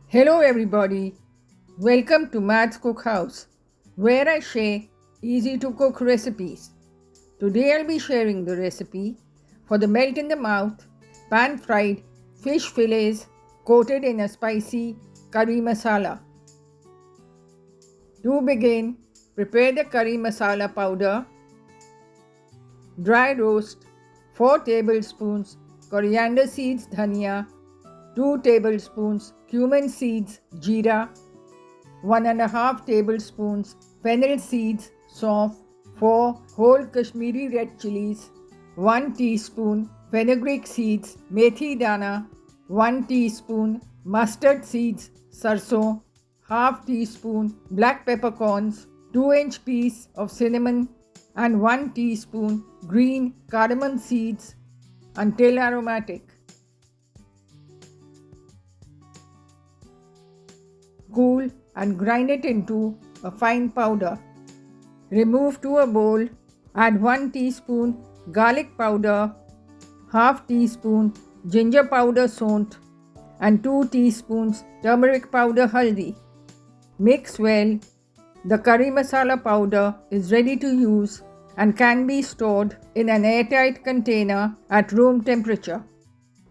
Hello everybody, welcome to Matt's Cookhouse, where I share easy to cook recipes. Today I'll be sharing the recipe for the melt in the mouth pan fried fish fillets coated in a spicy curry masala. To begin, prepare the curry masala powder. Dry roast 4 tablespoons coriander seeds dhania, 2 tablespoons cumin seeds jeera, 1.5 tablespoons fennel seeds saunf, 4 whole Kashmiri red chilies, 1 teaspoon fenugreek seeds methi dana, 1 teaspoon mustard seeds sarson, half teaspoon black peppercorns, 2-inch piece of cinnamon and 1 teaspoon green cardamom seeds until aromatic. Cool and grind it into a fine powder. Remove to a bowl, add 1 teaspoon garlic powder, half teaspoon ginger powder saunt and 2 teaspoons turmeric powder haldi. Mix well. The curry masala powder is ready to use and can be stored in an airtight container at room temperature.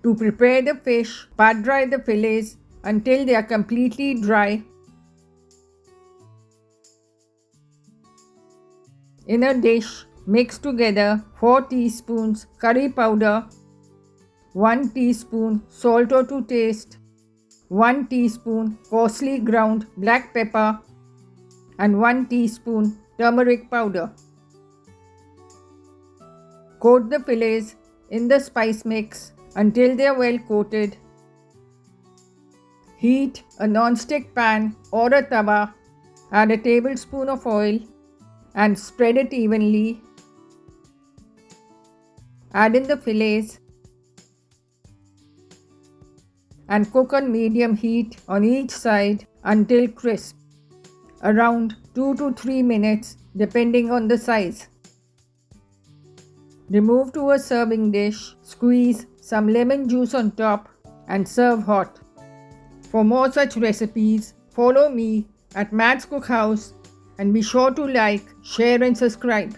To prepare the fish, pat dry the fillets until they are completely dry. In a dish, mix together 4 teaspoons curry powder, 1 teaspoon salt to taste, 1 teaspoon coarsely ground black pepper, and 1 teaspoon turmeric powder. Coat the fillets in the spice mix until they are well coated. Heat a non-stick pan or a tawa, add a tablespoon of oil and spread it evenly. Add in the fillets and cook on medium heat on each side until crisp, around 2 to 3 minutes depending on the size. Remove to a serving dish, squeeze some lemon juice on top and serve hot. For more such recipes, follow me at Matt's Cookhouse and be sure to like, share and subscribe.